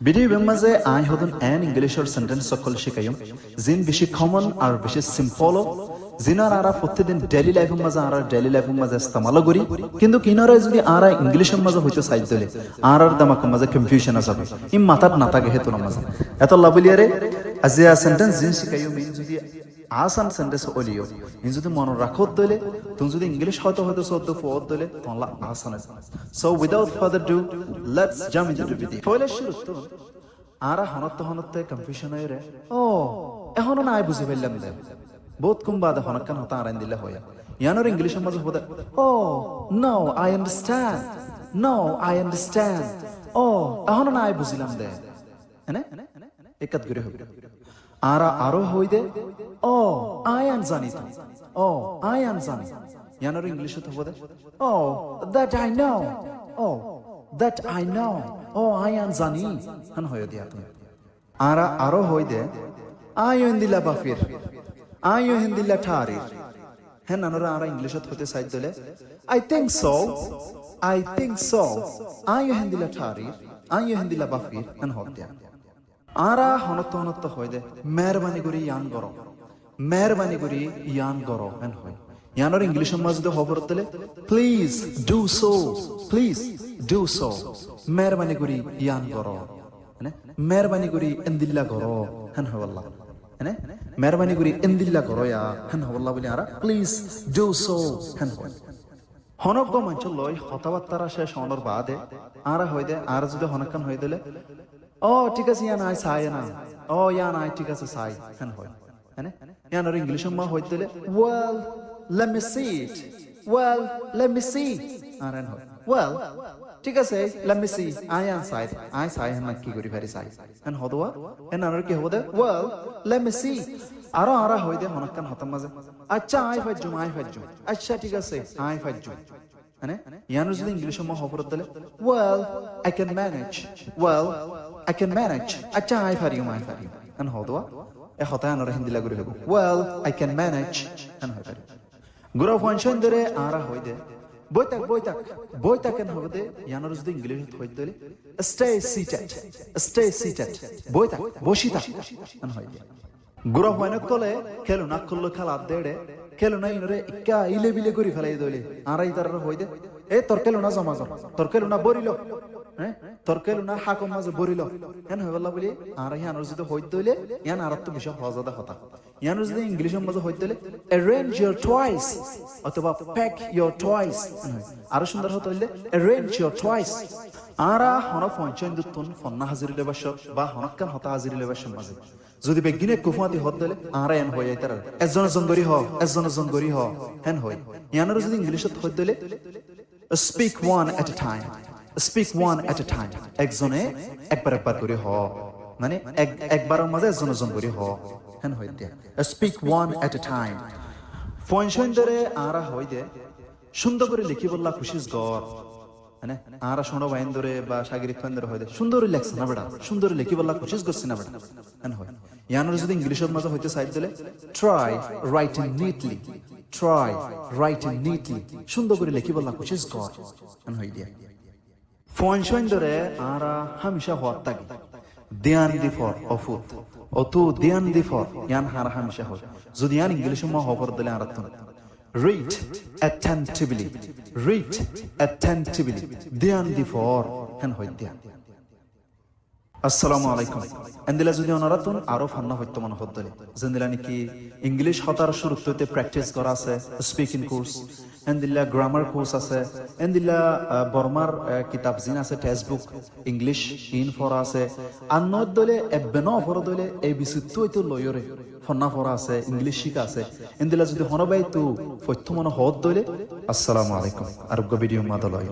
ভিডিওৰ মাঝে I হদন N ইংলিশৰ sentence সকল শিকাইম জিন বেশি কমন আর বেশি সিম্পল জিনার আরা প্রতিদিন ডেইলি লাইফের মাঝে আর ডেইলি লাইফের মাঝে ইস্তেমাল করি কিন্তু কিনারে যদি আরা ইংলিশের মাঝে হইতো সাইড দিলে আর দামাক মাঝে কনফিউশন আছে ই মাথাত না থাকে হেতুর মাঝে এত লাভলিয়ারে আজিয়া সেন্টেন্স জিন শিকাইম ইন যদি আসান সেন্টেন্স ওলিও ইন যদি মন রাখত দিলে তুমি যদি ইংলিশ হয়তো হয়তো শব্দ ফোর দিলে তোমরা আসান আছে so without further do let's jump into the video পয়লা শুরু তো আরা হনতে কনফিউশন হয়ে রে ও এখনো না আই বুঝি ফেললাম দে বহুত কম বাদে হনকান হতা আরাইন দিলে হয় ইয়ানোর ইংলিশের মাঝে হতে ও no I understand no I understand ও এখনো না আই বুঝিলাম দে হ্যাঁ একাত করে হবে আরা আরো হই দে ও আই আন জানি তো ও আই আন জানি ইয়ানোর ইংলিশে তো হতে ও দ্যাট আই নো ও that I know oh I am zani han hoye diya tum ara aro hoy de ayo hindila bafir ayo hindila tharir hen anora ara english ot hote side dole I think so ayo hindila tharir ayo hindila bafir han hoy diya ara honot hoy de meherbani gori yan goro han hoy ইয়ানোর ইংলিশের মাঝে খবর দিলে please do so মেহরবানি করি ইয়ান করো হ্যাঁ মেহরবানি করি এন্দিল্লা করো হ্যাঁ আল্লাহ হ্যাঁ মেহরবানি করি এন্দিল্লা করো ইয়া হ্যাঁ আল্লাহ বলি আরা প্লিজ ডু সো হ্যাঁ হনক মঞ্চ লই কথাবার্তারা শেষ হওয়ার বাদে আরা হই দে আর যদি হনকান হয়ে দিলে ও ঠিক আছে ইয়ান আই সাই না ও ইয়ান আই ঠিক আছে সাই হ্যাঁ হয় হ্যাঁ ইয়ানোর ইংলিশের মা হই দিলে well let me see it let me see aran hoy ঠিক আছে let me see I am side I sai han ki gori very side and hodwa and anor ki hobode let me see ara hoy de honakkan hatam maze acha I fajjum acha ঠিক আছে I fajjum মানে ইয়ানো যদি ইংলিশে মা হবর দলে I can manage acha I for you and hodwa A Hota anor hindila gori hobo I can manage and hoy গুরা function ধরে আরা হই দে বইতাক কেন হবে দে ইয়ানোর যদি ইংলিশ হই দলে স্টে সিটেড বইতাক বসি থাক আন হই দে গুরা ফাইনক কলে খেলো না করলো খেলা দেড়ে খেলো না ইনরে ইকা ইলে বিলে করি ফেলাই দলে আরাই তার হই দে এ তোর খেলো না জমা তোর খেলো না বরিল হ্যাঁ তোর খেলো না হাকম মাঝে বরিল কেন হয় বললা বলি আর ইয়ানোর যদি হই দলে ইয়ান আর তো বিষয় হজাদা হতা ইয়ানোর যদি ইংলিশের মাঝে হই দলে arrange your toys অথবা pack your toys আর সুন্দর হতে হইলে arrange your toys আরা হন পঞ্চায়েত দুতন ফন্না হাজিরিলে বাস বা হনকান হতা হাজিরিলে বাস মাঝে যদি বেগিনে কুফাতি হত দলে আরা এন হই আইতার একজন গরি হ হেন হই ইয়ানোর যদি ইংলিশত হই দলে speak one at a time একজনে একবার করে হ মানে একবারের মাঝে একজন করে হ হেন হই দে speak one at a time panchayat ধরে আরা হই দে সুন্দর করে লিখি বললা খুশিস গর মানে আরা শোনো বাইন ধরে বা সাগরিক ফান ধরে হই দে সুন্দর লেখছ না বেটা সুন্দর লিখি বললা খুশিস গছ না বেটা হেন হয় ইয়ানোর যদি ইংলিশের মাঝে হইতে সাইড দিলে try writing neatly সুন্দর করে লিখি বললা খুশিস গর হেন হই দিয়া পঞ্চায়েত ধরে আরা হামেশা হওয়ার থাকে ধ্যান দি ফর অফুত অতু ধ্যান দি ফর ইয়ান হারা হামেশা হয় যদি ইয়ান ইংলিশে মা হবর দিলে আর তো read attentively ধ্যান দি ফর হেন হয় দিয়া আসসালামু আলাইকুম এন্দিলা যদি অনারাতুন আরো ফান্না হইতো মন হদ্দলে জেন্দিলা নাকি ইংলিশ হতার শুরুতে প্র্যাকটিস করা আছে স্পিকিং কোর্স এন্দিলা গ্রামার কোর্স আছে এন্দিলা বর্মার কিতাব জিন আছে text book English in for আছে আন্নত দলে এবেনো ফর দলে এই বিসিত্তু তো লয়রে ফন্না ফর আছে ইংলিশ শিখা আছে এন্দিলা যদি হনবাই তো ফত্য মন হদ দলে আসসালামু আলাইকুম আর ভিডিও মাদলয়